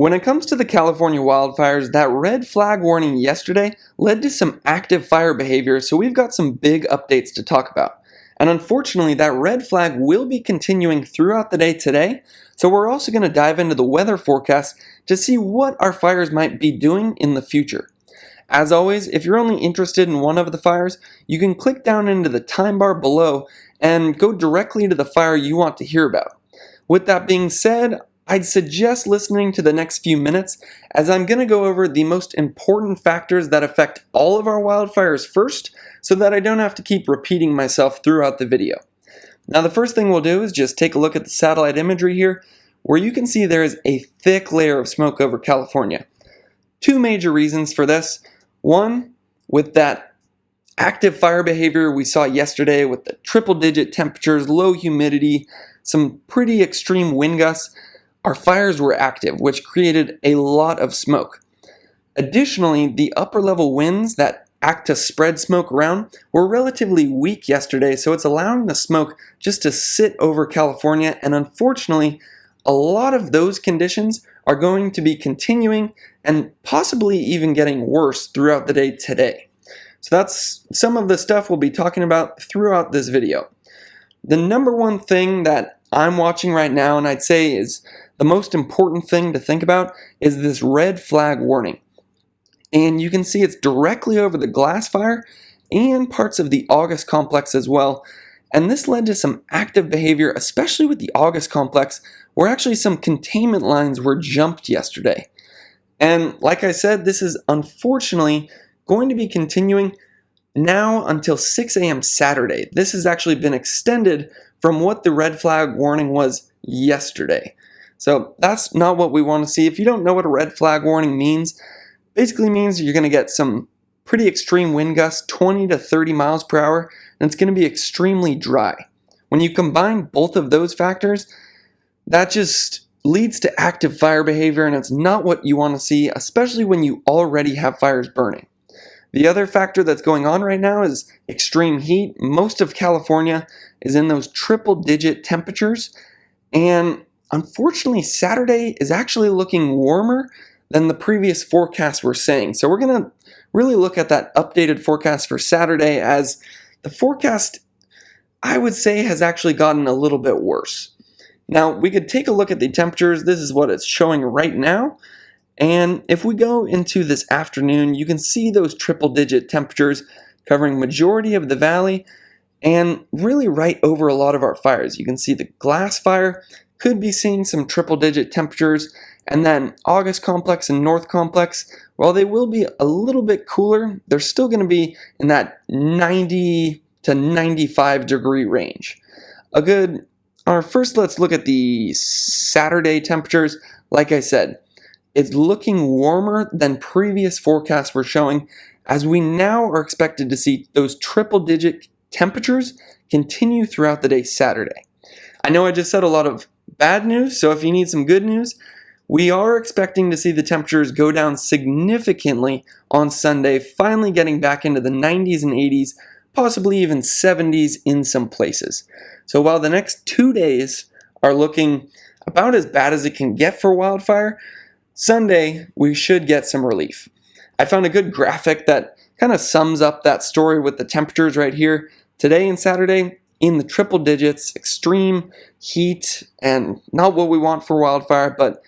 When it comes to the California wildfires, that red flag warning yesterday led to some active fire behavior, so we've got some big updates to talk about. And unfortunately, that red flag will be continuing throughout the day today, so we're also going to dive into the weather forecast to see what our fires might be doing in the future. As always, if you're only interested in one of the fires, you can click down into the time bar below and go directly to the fire you want to hear about. With that being said, I'd suggest listening to the next few minutes, as I'm going to go over the most important factors that affect all of our wildfires first, so that I don't have to keep repeating myself throughout the video. Now, the first thing we'll do is just take a look at the satellite imagery here, where you can see there is a thick layer of smoke over California. Two major reasons for this. One, with that active fire behavior we saw yesterday with the triple-digit temperatures, low humidity, some pretty extreme wind gusts, our fires were active, which created a lot of smoke. Additionally, the upper level winds that act to spread smoke around were relatively weak yesterday, so it's allowing the smoke just to sit over California, and unfortunately, a lot of those conditions are going to be continuing and possibly even getting worse throughout the day today. So that's some of the stuff we'll be talking about throughout this video. The number one thing that I'm watching right now, and I'd say is the most important thing to think about, is this red flag warning. And you can see it's directly over the glass fire and parts of the August complex as well. And this led to some active behavior, especially with the August complex, where actually some containment lines were jumped yesterday. And like I said, this is unfortunately going to be continuing now until 6 a.m. Saturday. This has actually been extended from what the red flag warning was yesterday. So that's not what we want to see. If you don't know what a red flag warning means, basically means you're going to get some pretty extreme wind gusts, 20 to 30 miles per hour, and it's going to be extremely dry. When you combine both of those factors, that just leads to active fire behavior, and it's not what you want to see, especially when you already have fires burning. The other factor that's going on right now is extreme heat. Most of California is in those triple-digit temperatures, and unfortunately, Saturday is actually looking warmer than the previous forecasts were saying. So we're going to really look at that updated forecast for Saturday, as the forecast, I would say, has actually gotten a little bit worse. Now, we could take a look at the temperatures. This is what it's showing right now. And if we go into this afternoon, you can see those triple-digit temperatures covering majority of the valley and really right over a lot of our fires. You can see the glass fire could be seeing some triple-digit temperatures, and then August complex and North complex, while they will be a little bit cooler, they're still going to be in that 90 to 95 degree range. First, let's look at the Saturday temperatures. Like I said, it's looking warmer than previous forecasts were showing, as we now are expected to see those triple-digit temperatures continue throughout the day Saturday. I know I just said a lot of bad news, so if you need some good news, we are expecting to see the temperatures go down significantly on Sunday, finally getting back into the 90s and 80s, possibly even 70s in some places. So while the next 2 days are looking about as bad as it can get for wildfire, Sunday we should get some relief. I found a good graphic that kind of sums up that story with the temperatures right here. Today and Saturday in the triple digits, extreme heat, and not what we want for wildfire, but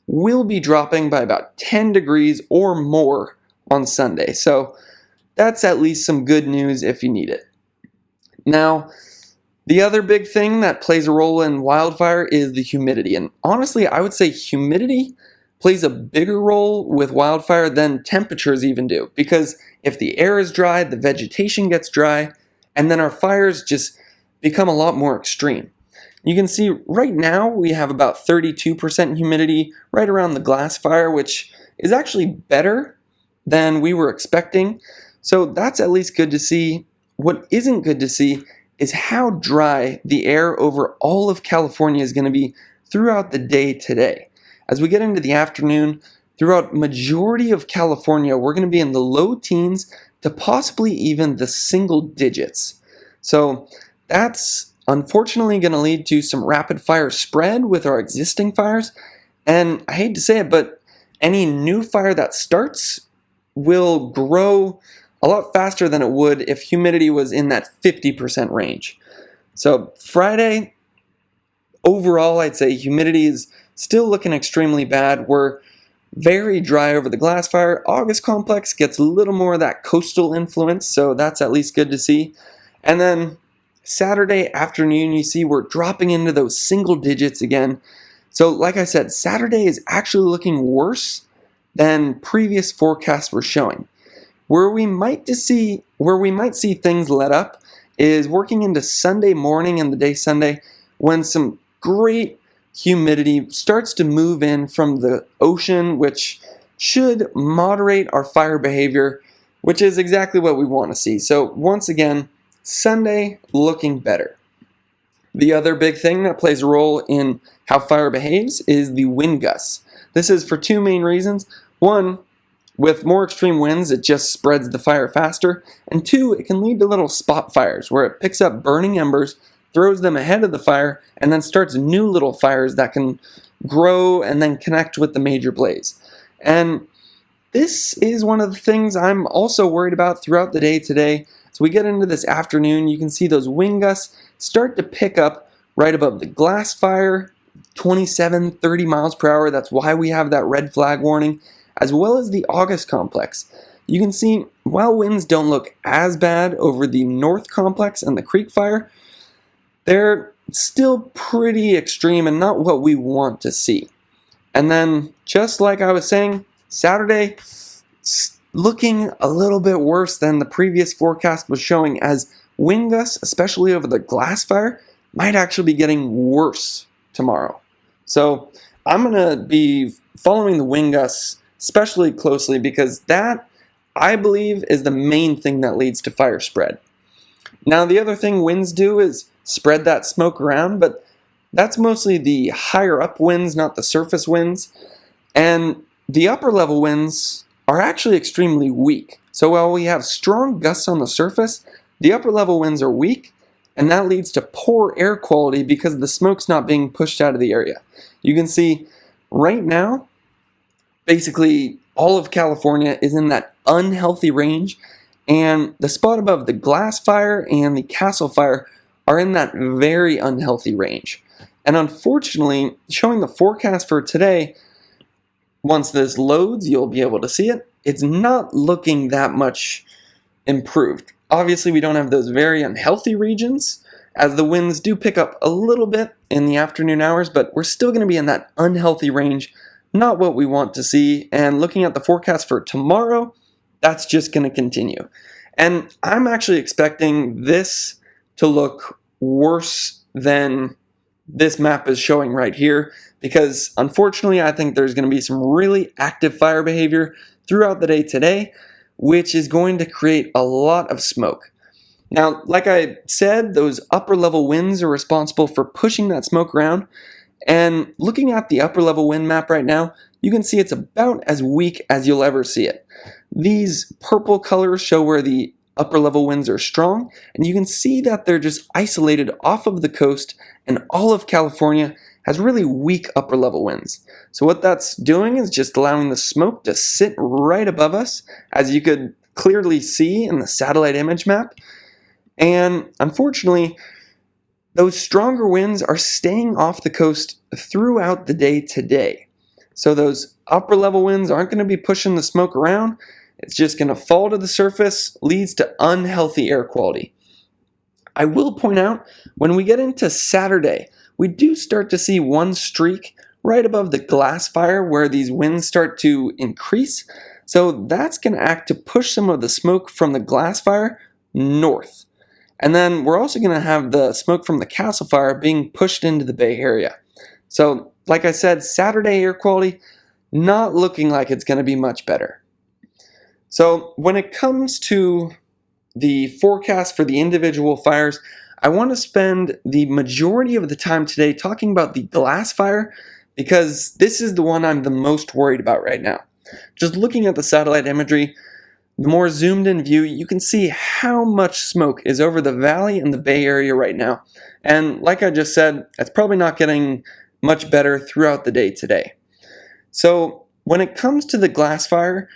will be dropping by about 10 degrees or more on Sunday. So that's at least some good news if you need it. Now, the other big thing that plays a role in wildfire is the humidity. And honestly, I would say humidity plays a bigger role with wildfire than temperatures even do. Because if the air is dry, the vegetation gets dry, and then our fires just become a lot more extreme. You can see right now we have about 32% humidity right around the glass fire, which is actually better than we were expecting. So that's at least good to see. What isn't good to see is how dry the air over all of California is going to be throughout the day today. As we get into the afternoon, throughout majority of California, we're going to be in the low teens to possibly even the single digits. So that's unfortunately going to lead to some rapid fire spread with our existing fires. And I hate to say it, but any new fire that starts will grow a lot faster than it would if humidity was in that 50% range. So Friday, overall, I'd say humidity is still looking extremely bad. We're very dry over the glass fire. August complex gets a little more of that coastal influence, so that's at least good to see. And then Saturday afternoon, you see we're dropping into those single digits again. So like I said, Saturday is actually looking worse than previous forecasts were showing. Where we might see things let up is working into Sunday morning and the day Sunday, when some great humidity starts to move in from the ocean, which should moderate our fire behavior, which is exactly what we want to see. So once again, Sunday looking better. The other big thing that plays a role in how fire behaves is the wind gusts. This is for two main reasons. One, with more extreme winds, it just spreads the fire faster. And two, it can lead to little spot fires where it picks up burning embers, throws them ahead of the fire, and then starts new little fires that can grow and then connect with the major blaze. And this is one of the things I'm also worried about throughout the day today. So we get into this afternoon, you can see those wind gusts start to pick up right above the glass fire, 27, 30 miles per hour. That's why we have that red flag warning, as well as the August complex. You can see while winds don't look as bad over the north complex and the creek fire, they're still pretty extreme and not what we want to see. And then, just like I was saying, Saturday looking a little bit worse than the previous forecast was showing, as wind gusts, especially over the glass fire, might actually be getting worse tomorrow. So I'm going to be following the wind gusts especially closely, because that, I believe, is the main thing that leads to fire spread. Now, the other thing winds do is spread that smoke around, but that's mostly the higher up winds, not the surface winds. And the upper level winds are actually extremely weak. So while we have strong gusts on the surface, the upper level winds are weak, and that leads to poor air quality because the smoke's not being pushed out of the area. You can see right now, basically all of California is in that unhealthy range, and the spot above the glass fire and the castle fire are in that very unhealthy range. And unfortunately, showing the forecast for today, once this loads, you'll be able to see it, it's not looking that much improved. Obviously, we don't have those very unhealthy regions, as the winds do pick up a little bit in the afternoon hours, but we're still going to be in that unhealthy range, not what we want to see. And looking at the forecast for tomorrow, that's just going to continue. And I'm actually expecting this to look worse than this map is showing right here, because unfortunately I think there's going to be some really active fire behavior throughout the day today, which is going to create a lot of smoke. Now, like I said, those upper level winds are responsible for pushing that smoke around, and looking at the upper level wind map right now, you can see it's about as weak as you'll ever see it. These purple colors show where the upper level winds are strong, and you can see that they're just isolated off of the coast, and all of California has really weak upper level winds. So what that's doing is just allowing the smoke to sit right above us, as you could clearly see in the satellite image map. And unfortunately, those stronger winds are staying off the coast throughout the day today. So those upper level winds aren't going to be pushing the smoke around. It's just going to fall to the surface, leads to unhealthy air quality. I will point out, when we get into Saturday, we do start to see one streak right above the glass fire where these winds start to increase. So that's going to act to push some of the smoke from the glass fire north. And then we're also going to have the smoke from the castle fire being pushed into the Bay Area. So, like I said, Saturday air quality not looking like it's going to be much better. So when it comes to the forecast for the individual fires, I want to spend the majority of the time today talking about the glass fire, because this is the one I'm the most worried about right now. Just looking at the satellite imagery, the more zoomed in view, you can see how much smoke is over the valley and the Bay Area right now. And like I just said, it's probably not getting much better throughout the day today. So When it comes to the glass fire,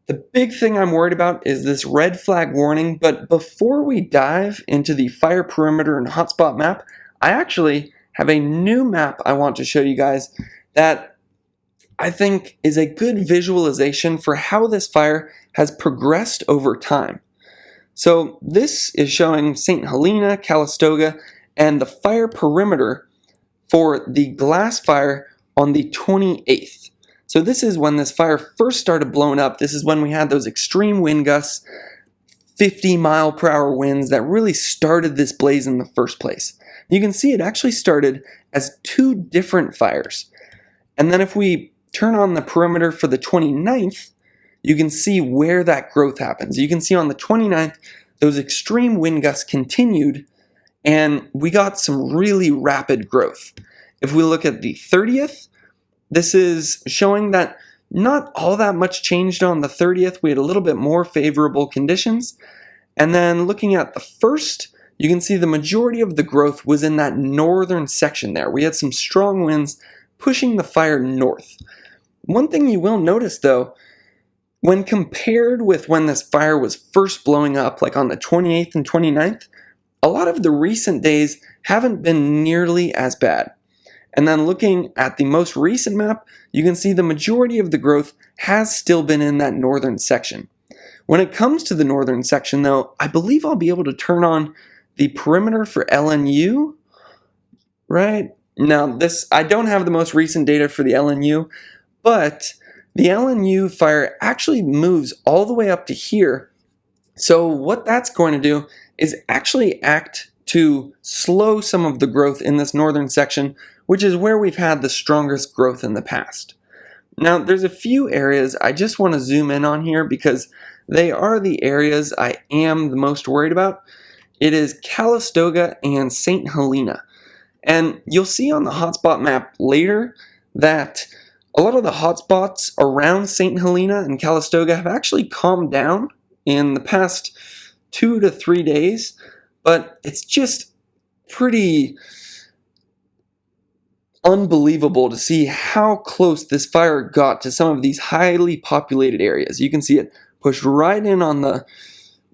the big thing I'm worried about is this red flag warning, but before we dive into the fire perimeter and hotspot map, I actually have a new map I want to show you guys that I think is a good visualization for how this fire has progressed over time. So this is showing St. Helena, Calistoga, and the fire perimeter for the glass fire on the 28th. So this is when this fire first started blowing up. This is when we had those extreme wind gusts, 50-mile-per-hour winds that really started this blaze in the first place. You can see it actually started as two different fires. And then if we turn on the perimeter for the 29th, you can see where that growth happens. You can see on the 29th, those extreme wind gusts continued, and we got some really rapid growth. If we look at the 30th, this is showing that not all that much changed on the 30th. We had a little bit more favorable conditions. And then looking at the 1st, you can see the majority of the growth was in that northern section there. We had some strong winds pushing the fire north. One thing you will notice though, when compared with when this fire was first blowing up, like on the 28th and 29th, a lot of the recent days haven't been nearly as bad. And then looking at the most recent map, you can see the majority of the growth has still been in that northern section. When it comes to the northern section though, I believe I'll be able to turn on the perimeter for LNU, right? Now I don't have the most recent data for the LNU, but the LNU fire actually moves all the way up to here. So what that's going to do is actually act to slow some of the growth in this northern section, which is where we've had the strongest growth in the past. Now, there's a few areas I just want to zoom in on here because they are the areas I am the most worried about. It is Calistoga and St. Helena. And you'll see on the hotspot map later that a lot of the hotspots around St. Helena and Calistoga have actually calmed down in the past 2 to 3 days, but it's just pretty unbelievable to see how close this fire got to some of these highly populated areas. You can see it pushed right in on the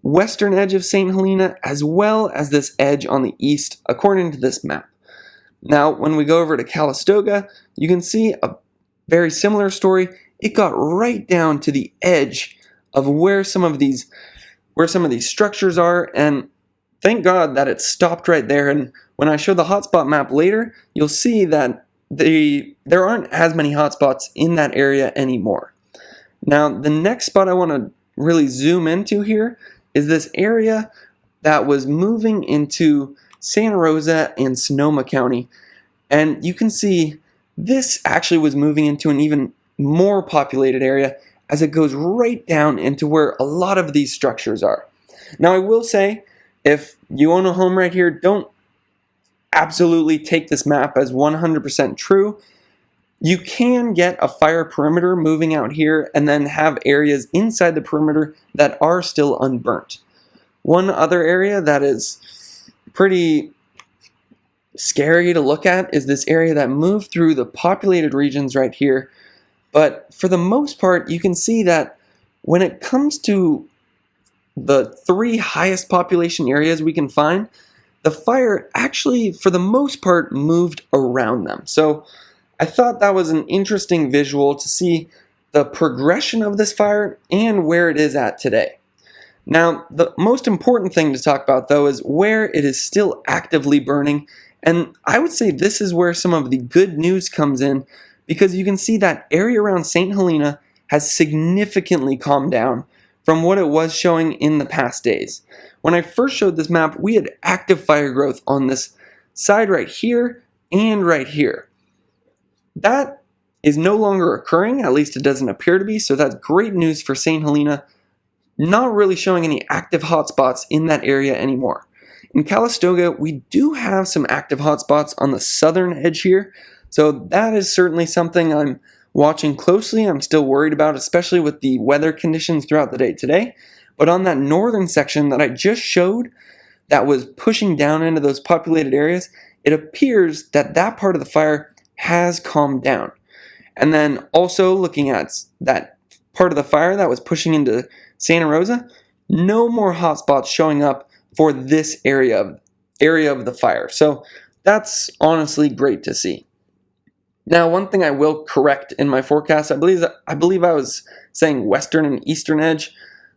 western edge of St. Helena as well as this edge on the east, according to this map. Now, when we go over to Calistoga, you can see a very similar story. It got right down to the edge of where some of these structures are, and thank God that it stopped right there. And when I show the hotspot map later, you'll see that there aren't as many hotspots in that area anymore. Now, the next spot I want to really zoom into here is this area that was moving into Santa Rosa and Sonoma County. And you can see this actually was moving into an even more populated area as it goes right down into where a lot of these structures are. Now, I will say, if you own a home right here, don't absolutely take this map as 100% true. You can get a fire perimeter moving out here and then have areas inside the perimeter that are still unburnt. One other area that is pretty scary to look at is this area that moved through the populated regions right here. But for the most part, you can see that when it comes to the 3 highest population areas we can find, the fire actually, for the most part, moved around them. So I thought that was an interesting visual to see the progression of this fire and where it is at today. Now, the most important thing to talk about, though, is where it is still actively burning. And I would say this is where some of the good news comes in, because you can see that area around St. Helena has significantly calmed down from what it was showing in the past days. When I first showed this map, we had active fire growth on this side right here and right here. That is no longer occurring, at least it doesn't appear to be, so that's great news for St. Helena. Not really showing any active hotspots in that area anymore. In Calistoga, we do have some active hotspots on the southern edge here, so that is certainly something I'm watching closely. I'm still worried about, especially with the weather conditions throughout the day today. But on that northern section that I just showed that was pushing down into those populated areas, it appears that that part of the fire has calmed down. And then also looking at that part of the fire that was pushing into Santa Rosa, no more hotspots showing up for this area of the fire. So that's honestly great to see. Now, one thing I will correct in my forecast, I believe I was saying western and eastern edge.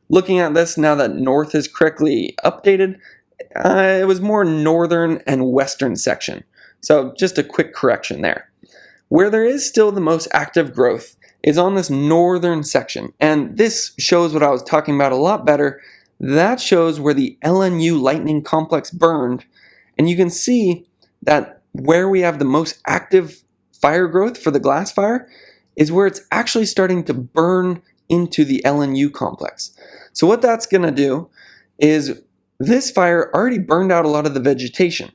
Looking at this now that north is correctly updated, it was more northern and western section. So just a quick correction there. Where there is still the most active growth is on this northern section. And this shows what I was talking about a lot better. That shows where the LNU lightning complex burned. And you can see that where we have the most active fire growth for the glass fire is where it's actually starting to burn into the LNU complex. So what that's going to do is this fire already burned out a lot of the vegetation.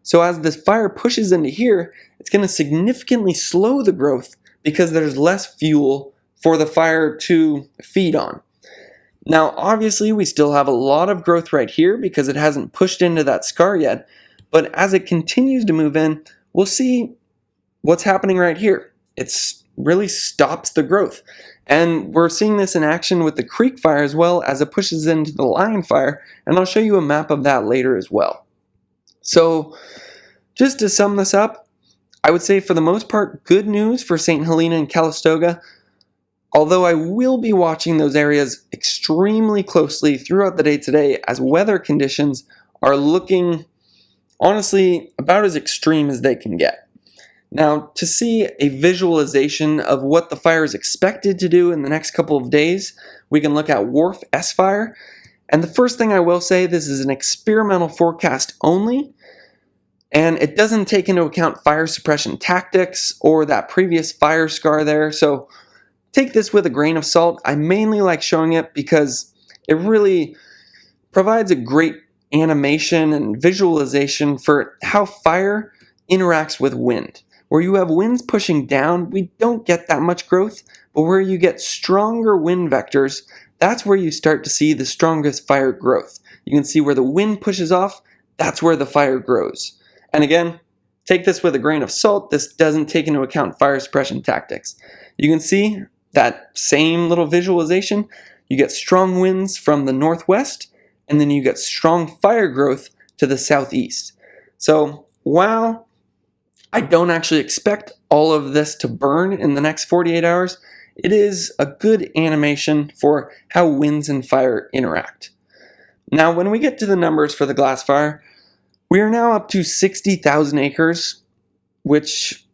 So as this fire pushes into here, it's going to significantly slow the growth because there's less fuel for the fire to feed on. Now, obviously, we still have a lot of growth right here because it hasn't pushed into that scar yet. But as it continues to move in, we'll see what's happening right here. It really stops the growth. And we're seeing this in action with the creek fire as well as it pushes into the line fire. And I'll show you a map of that later as well. So just to sum this up, I would say for the most part, good news for St. Helena and Calistoga, although I will be watching those areas extremely closely throughout the day today as weather conditions are looking, honestly, about as extreme as they can get. Now, to see a visualization of what the fire is expected to do in the next couple of days, we can look at Wharf S-Fire. And the first thing I will say, this is an experimental forecast only, and it doesn't take into account fire suppression tactics or that previous fire scar there, so take this with a grain of salt. I mainly like showing it because it really provides a great animation and visualization for how fire interacts with wind. Where you have winds pushing down, we don't get that much growth, but where you get stronger wind vectors, that's where you start to see the strongest fire growth. You can see where the wind pushes off, that's where the fire grows. And again, take this with a grain of salt. This doesn't take into account fire suppression tactics. You can see that same little visualization. You get strong winds from the northwest, and then you get strong fire growth to the southeast. So while I don't actually expect all of this to burn in the next 48 hours, it is a good animation for how winds and fire interact. Now, when we get to the numbers for the glass fire, we are now up to 60,000 acres, which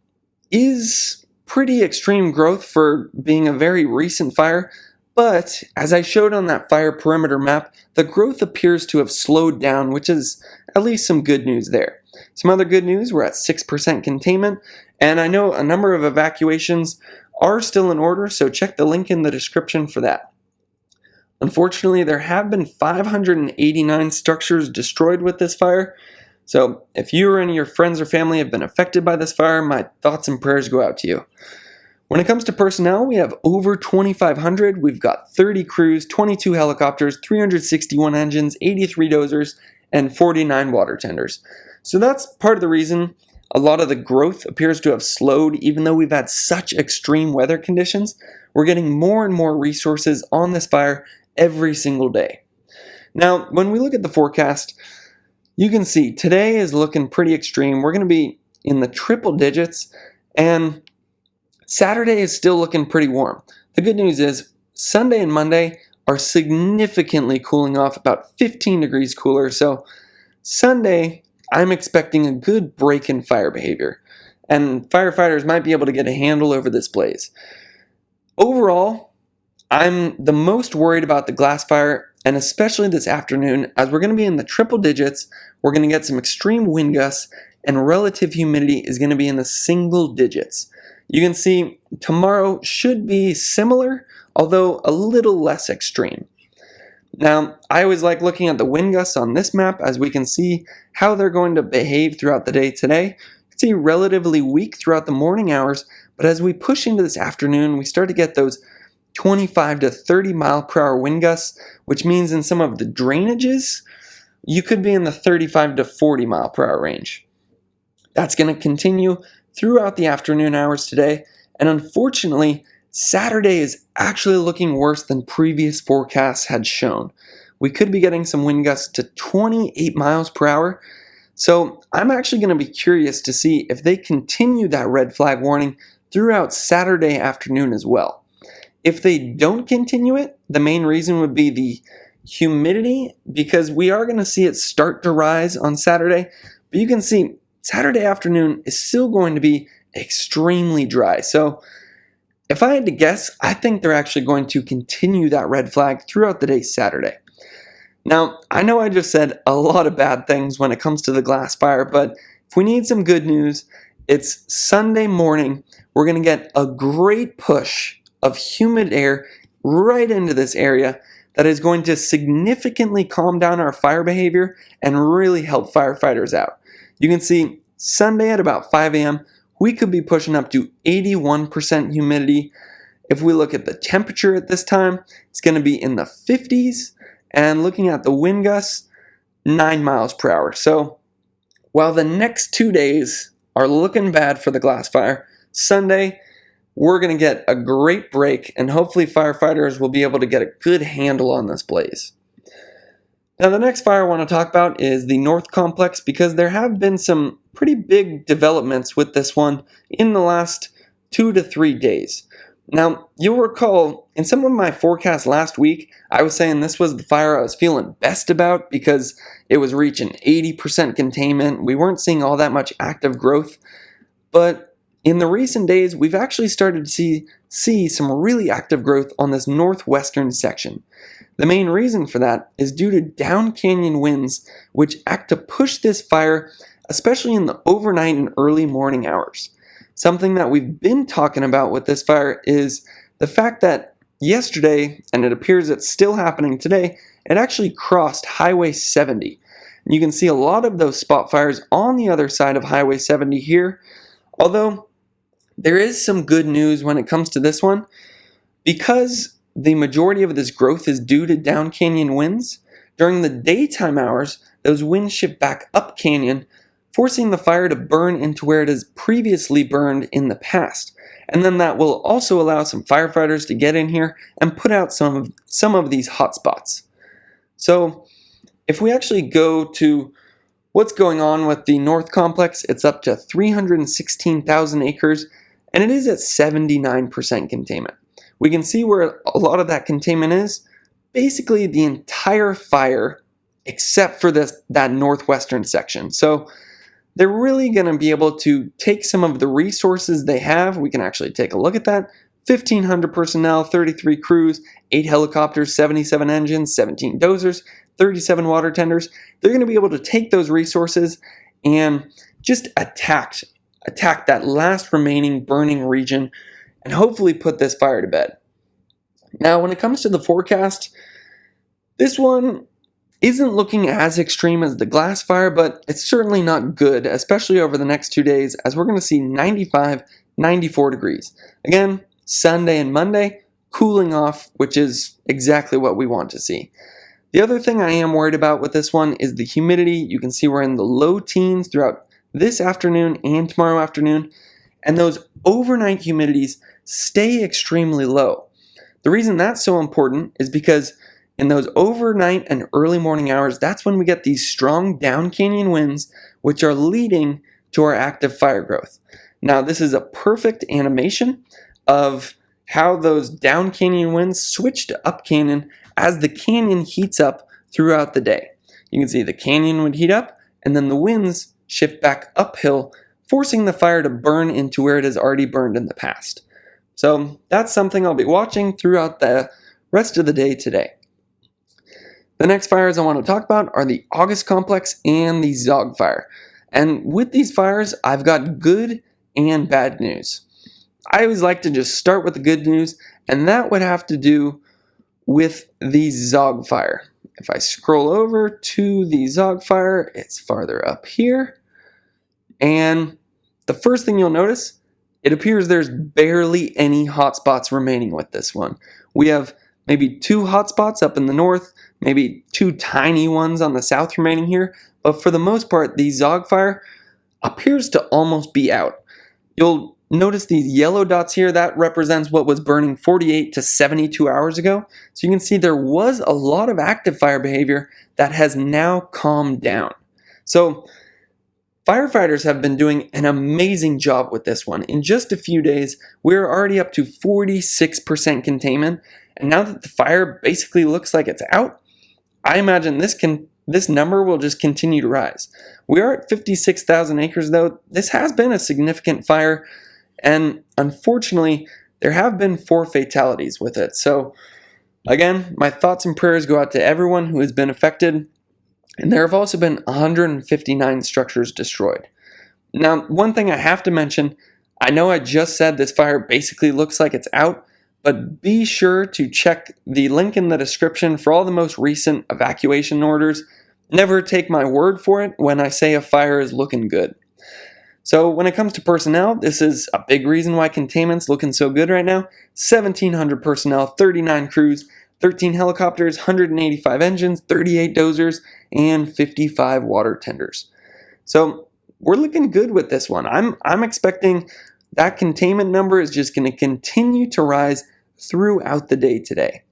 is pretty extreme growth for being a very recent fire, but as I showed on that fire perimeter map, the growth appears to have slowed down, which is at least some good news there. Some other good news, we're at 6% containment, and I know a number of evacuations are still in order, so check the link in the description for that. Unfortunately, there have been 589 structures destroyed with this fire. So if you or any of your friends or family have been affected by this fire, my thoughts and prayers go out to you. When it comes to personnel, we have over 2,500. We've got 30 crews, 22 helicopters, 361 engines, 83 dozers, and 49 water tenders. So that's part of the reason a lot of the growth appears to have slowed, even though we've had such extreme weather conditions. We're getting more and more resources on this fire every single day. Now, when we look at the forecast, you can see today is looking pretty extreme. We're going to be in the triple digits, and Saturday is still looking pretty warm. The good news is Sunday and Monday are significantly cooling off, about 15 degrees cooler. So Sunday, I'm expecting a good break in fire behavior, and firefighters might be able to get a handle over this blaze. Overall, I'm the most worried about the glass fire, and especially this afternoon, as we're going to be in the triple digits, we're going to get some extreme wind gusts, and relative humidity is going to be in the single digits. You can see tomorrow should be similar, although a little less extreme. Now, I always like looking at the wind gusts on this map, as we can see how they're going to behave throughout the day today. You can see relatively weak throughout the morning hours, but as we push into this afternoon, we start to get those 25 to 30 mile per hour wind gusts, which means in some of the drainages, you could be in the 35 to 40 mile per hour range. That's going to continue throughout the afternoon hours today, And unfortunately, Saturday is actually looking worse than previous forecasts had shown. We could be getting some wind gusts to 28 miles per hour. So I'm actually going to be curious to see if they continue that red flag warning throughout Saturday afternoon as well. If they don't continue it, the main reason would be the humidity, because we are going to see it start to rise on Saturday. But you can see Saturday afternoon is still going to be extremely dry. So if I had to guess, I think they're actually going to continue that red flag throughout the day Saturday. Now, I know I just said a lot of bad things when it comes to the glass fire, but if we need some good news, it's Sunday morning. We're going to get a great push of humid air right into this area that is going to significantly calm down our fire behavior and really help firefighters out. You can see Sunday at about 5 a.m., we could be pushing up to 81% humidity. If we look at the temperature at this time, it's going to be in the 50s. And looking at the wind gusts, 9 miles per hour. So while the next 2 days are looking bad for the glass fire, Sunday, we're going to get a great break, and hopefully firefighters will be able to get a good handle on this blaze. Now, the next fire I want to talk about is the North Complex, because there have been some pretty big developments with this one in the last 2 to 3 days. Now, you'll recall in some of my forecasts last week, I was saying this was the fire I was feeling best about because it was reaching 80% containment. We weren't seeing all that much active growth. But in the recent days, we've actually started to see some really active growth on this northwestern section. The main reason for that is due to down canyon winds, which act to push this fire, especially in the overnight and early morning hours. Something that we've been talking about with this fire is the fact that yesterday, and it appears it's still happening today, it actually crossed Highway 70. And you can see a lot of those spot fires on the other side of Highway 70 here, although there is some good news when it comes to this one. Because the majority of this growth is due to down canyon winds, during the daytime hours, those winds shift back up canyon, forcing the fire to burn into where it has previously burned in the past. And then that will also allow some firefighters to get in here and put out some of these hot spots. So if we actually go to what's going on with the North Complex, it's up to 316,000 acres, and it is at 79% containment. We can see where a lot of that containment is. Basically the entire fire except for that northwestern section. So they're really going to be able to take some of the resources they have. We can actually take a look at that. 1,500 personnel, 33 crews, 8 helicopters, 77 engines, 17 dozers, 37 water tenders. They're going to be able to take those resources and just attack that last remaining burning region and hopefully put this fire to bed. Now, when it comes to the forecast, this one isn't looking as extreme as the glass fire, but it's certainly not good, especially over the next 2 days, as we're going to see 95, 94 degrees. Again, Sunday and Monday, cooling off, which is exactly what we want to see. The other thing I am worried about with this one is the humidity. You can see we're in the low teens throughout this afternoon and tomorrow afternoon, and those overnight humidities stay extremely low. The reason that's so important is because in those overnight and early morning hours, that's when we get these strong down canyon winds, which are leading to our active fire growth. Now, this is a perfect animation of how those down canyon winds switch to up canyon as the canyon heats up throughout the day. You can see the canyon would heat up, and then the winds shift back uphill, forcing the fire to burn into where it has already burned in the past. So that's something I'll be watching throughout the rest of the day today. The next fires I want to talk about are the August Complex and the Zogg fire. And with these fires, I've got good and bad news. I always like to just start with the good news, and that would have to do with the Zogg fire. If I scroll over to the Zogg fire, it's farther up here. And the first thing you'll notice, it appears there's barely any hotspots remaining with this one. We have maybe 2 hotspots up in the north, maybe 2 tiny ones on the south remaining here, but for the most part, the Zogg fire appears to almost be out. You'll notice these yellow dots here, that represents what was burning 48 to 72 hours ago. So you can see there was a lot of active fire behavior that has now calmed down. So firefighters have been doing an amazing job with this one. In just a few days, we're already up to 46% containment, and now that the fire basically looks like it's out, I imagine this number will just continue to rise. We are at 56,000 acres though. This has been a significant fire, and unfortunately, there have been 4 fatalities with it. So again, my thoughts and prayers go out to everyone who has been affected. And there have also been 159 structures destroyed. Now, one thing I have to mention, I know I just said this fire basically looks like it's out, but be sure to check the link in the description for all the most recent evacuation orders. Never take my word for it when I say a fire is looking good. So when it comes to personnel, this is a big reason why containment's looking so good right now. 1,700 personnel, 39 crews, 13 helicopters, 185 engines, 38 dozers, and 55 water tenders. So we're looking good with this one. I'm expecting that containment number is just going to continue to rise throughout the day today.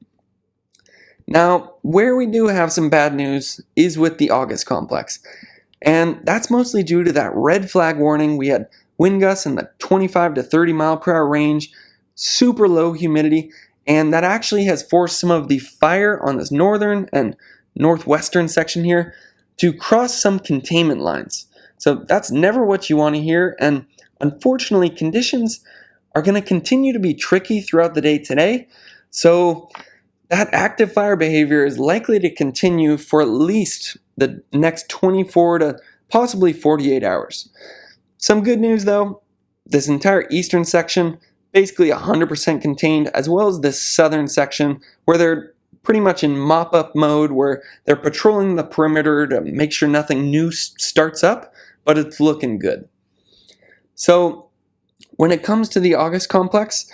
Now, where we do have some bad news is with the August complex. And that's mostly due to that red flag warning. We had wind gusts in the 25 to 30 mile per hour range, super low humidity, and that actually has forced some of the fire on this northern and northwestern section here to cross some containment lines. So that's never what you want to hear, and unfortunately conditions are going to continue to be tricky throughout the day today. So that active fire behavior is likely to continue for at least the next 24 to possibly 48 hours. Some good news though, this entire eastern section basically 100% contained, as well as this southern section where they're pretty much in mop-up mode, where they're patrolling the perimeter to make sure nothing new starts up, but it's looking good. So when it comes to the August complex,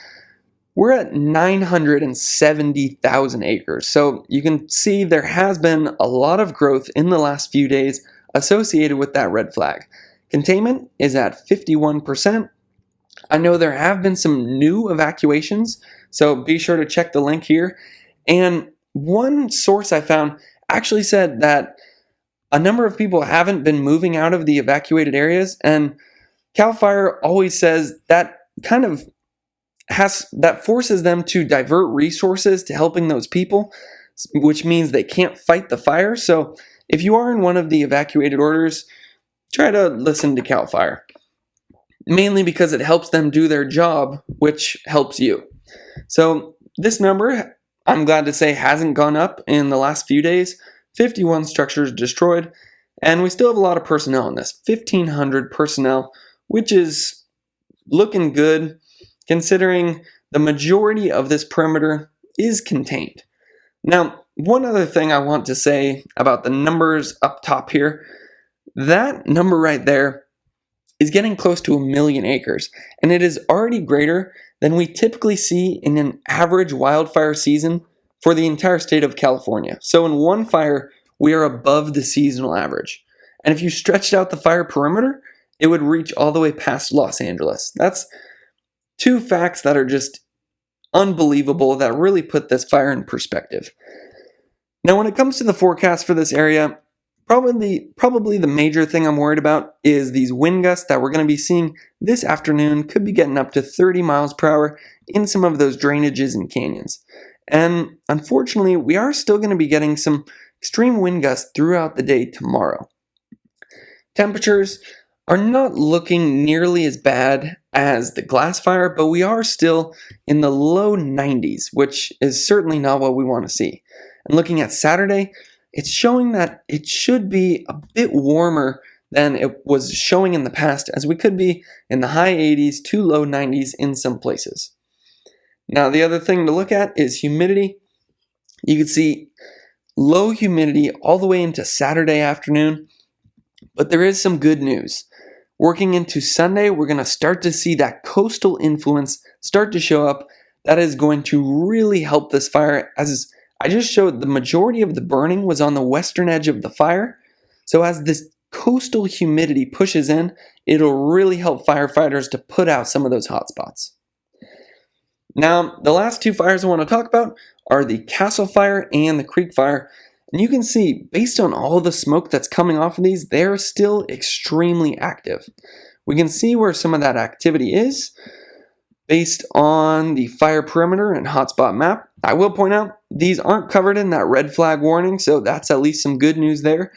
we're at 970,000 acres. So you can see there has been a lot of growth in the last few days associated with that red flag. Containment is at 51%. I know there have been some new evacuations, so be sure to check the link here. And one source I found actually said that a number of people haven't been moving out of the evacuated areas, and CAL FIRE always says that that forces them to divert resources to helping those people, which means they can't fight the fire. So if you are in one of the evacuated orders, try to listen to CAL FIRE. Mainly because it helps them do their job, which helps you. So this number, I'm glad to say, hasn't gone up in the last few days. 51 structures destroyed, and we still have a lot of personnel in this. 1,500 personnel, which is looking good considering the majority of this perimeter is contained. Now, one other thing I want to say about the numbers up top here, that number right there is getting close to 1 million acres, and it is already greater than we typically see in an average wildfire season for the entire state of California. So in one fire, we are above the seasonal average. And if you stretched out the fire perimeter, it would reach all the way past Los Angeles. That's 2 facts that are just unbelievable that really put this fire in perspective. Now, when it comes to the forecast for this area, Probably the major thing I'm worried about is these wind gusts that we're going to be seeing this afternoon could be getting up to 30 miles per hour in some of those drainages and canyons. And unfortunately, we are still going to be getting some extreme wind gusts throughout the day tomorrow. Temperatures are not looking nearly as bad as the glass fire, but we are still in the low 90s, which is certainly not what we want to see. And looking at Saturday, it's showing that it should be a bit warmer than it was showing in the past, as we could be in the high 80s to low 90s in some places. Now, the other thing to look at is humidity. You can see low humidity all the way into Saturday afternoon, but there is some good news. Working into Sunday, we're going to start to see that coastal influence start to show up. That is going to really help this fire. As I just showed, the majority of the burning was on the western edge of the fire. So as this coastal humidity pushes in, it'll really help firefighters to put out some of those hot spots. Now, the last two fires I want to talk about are the Castle Fire and the Creek Fire. And you can see, based on all the smoke that's coming off of these, they're still extremely active. We can see where some of that activity is based on the fire perimeter and hotspot map. I will point out, these aren't covered in that red flag warning, so that's at least some good news there.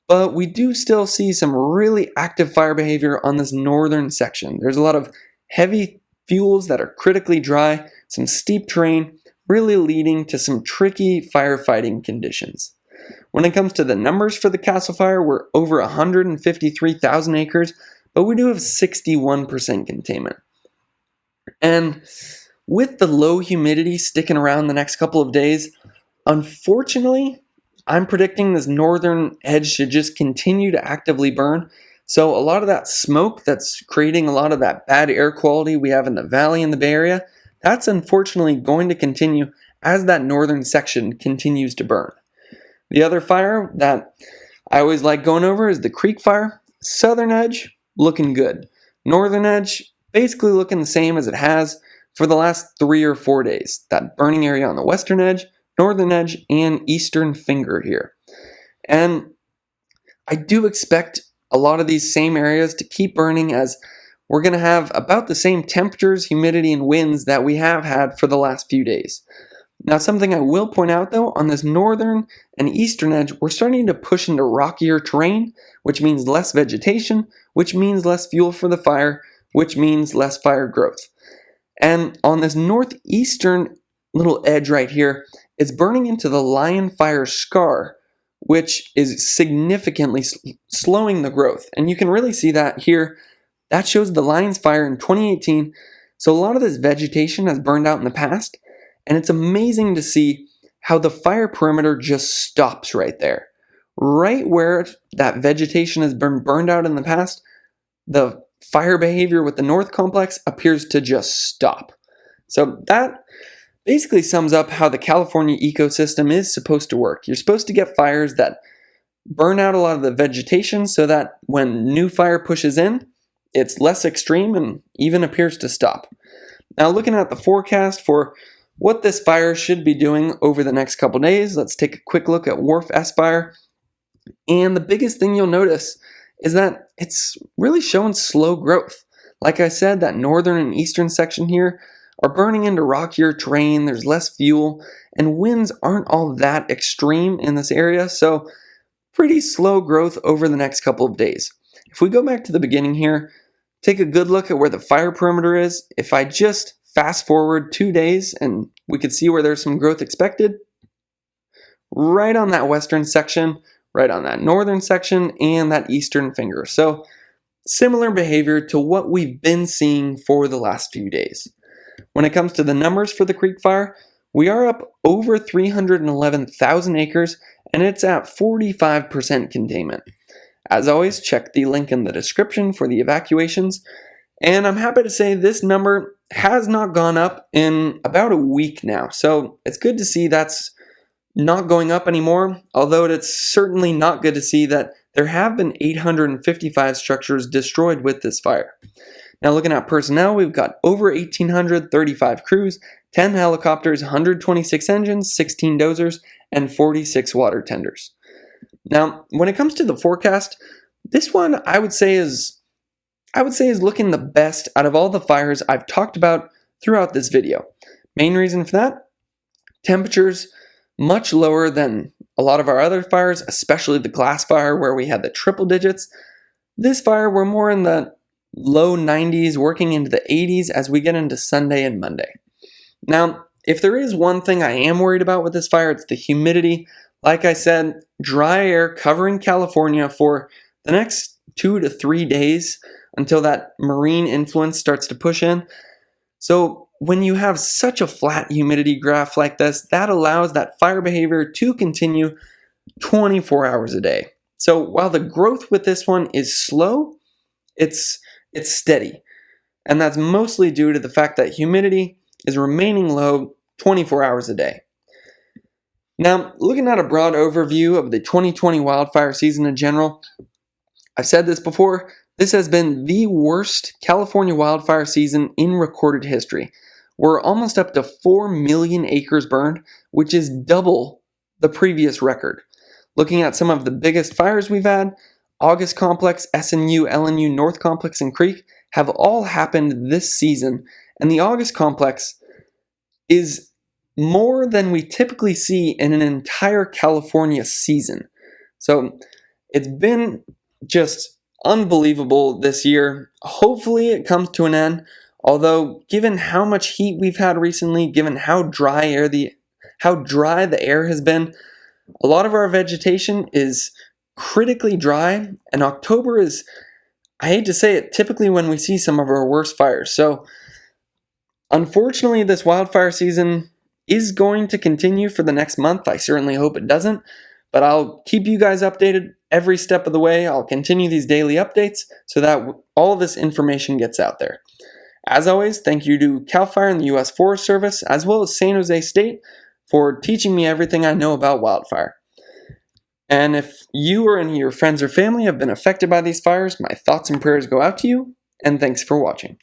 But we do still see some really active fire behavior on this northern section. There's a lot of heavy fuels that are critically dry, some steep terrain, really leading to some tricky firefighting conditions. When it comes to the numbers for the Castle Fire, we're over 153,000 acres, but we do have 61% containment. And with the low humidity sticking around the next couple of days, unfortunately, I'm predicting this northern edge should just continue to actively burn. So a lot of that smoke that's creating a lot of that bad air quality we have in the valley and the Bay Area, that's unfortunately going to continue as that northern section continues to burn. The other fire that I always like going over is the Creek Fire. Southern edge, looking good. Northern edge, basically looking the same as it has for the last 3 or 4 days. That burning area on the western edge, northern edge, and eastern finger here. And I do expect a lot of these same areas to keep burning, as we're going to have about the same temperatures, humidity, and winds that we have had for the last few days. Now, something I will point out though, on this northern and eastern edge, we're starting to push into rockier terrain, which means less vegetation, which means less fuel for the fire, which means less fire growth. And on this northeastern little edge right here, it's burning into the Lion Fire Scar, which is significantly slowing the growth. And you can really see that here. That shows the Lion's Fire in 2018. So a lot of this vegetation has burned out in the past, and it's amazing to see how the fire perimeter just stops right there. Right where that vegetation has been burned out in the past, the fire behavior with the North Complex appears to just stop. So that basically sums up how the California ecosystem is supposed to work. You're supposed to get fires that burn out a lot of the vegetation so that when new fire pushes in, it's less extreme and even appears to stop. Now, looking at the forecast for what this fire should be doing over the next couple days, let's take a quick look at Wharf S Fire. And the biggest thing you'll notice is that it's really showing slow growth. Like I said, that northern and eastern section here are burning into rockier terrain, there's less fuel, and winds aren't all that extreme in this area, so pretty slow growth over the next couple of days. If we go back to the beginning here, take a good look at where the fire perimeter is. If I just fast forward 2 days and we could see where there's some growth expected, right on that western section, right on that northern section, and that eastern finger. So similar behavior to what we've been seeing for the last few days. When it comes to the numbers for the Creek Fire, we are up over 311,000 acres, and it's at 45% containment. As always, check the link in the description for the evacuations, and I'm happy to say this number has not gone up in about a week now, so it's good to see that's not going up anymore, although it's certainly not good to see that there have been 855 structures destroyed with this fire. Now, looking at personnel, we've got over 1,835 crews, 10 helicopters, 126 engines, 16 dozers, and 46 water tenders. Now, when it comes to the forecast, this one I would say is looking the best out of all the fires I've talked about throughout this video. Main reason for that? Temperatures much lower than a lot of our other fires, especially the Glass Fire where we had the triple digits. This fire, we're more in the low 90s, working into the 80s as we get into Sunday and Monday. Now, if there is one thing I am worried about with this fire, it's the humidity. Like I said, dry air covering California for the next 2 to 3 days until that marine influence starts to push in. So when you have such a flat humidity graph like this, that allows that fire behavior to continue 24 hours a day. So while the growth with this one is slow, it's steady. And that's mostly due to the fact that humidity is remaining low 24 hours a day. Now, looking at a broad overview of the 2020 wildfire season in general, I've said this before, this has been the worst California wildfire season in recorded history. We're almost up to 4 million acres burned, which is double the previous record. Looking at some of the biggest fires we've had, August Complex, SNU, LNU, North Complex, and Creek have all happened this season, and the August Complex is more than we typically see in an entire California season. So it's been just unbelievable this year. Hopefully it comes to an end, although given how much heat we've had recently, given how dry the air has been, a lot of our vegetation is critically dry, and October is, I hate to say it, typically when we see some of our worst fires. So unfortunately, this wildfire season is going to continue for the next month. I certainly hope it doesn't, but I'll keep you guys updated every step of the way. I'll continue these daily updates so that all of this information gets out there. As always, thank you to CAL FIRE and the U.S. Forest Service, as well as San Jose State, for teaching me everything I know about wildfire. And if you or any of your friends or family have been affected by these fires, my thoughts and prayers go out to you, and thanks for watching.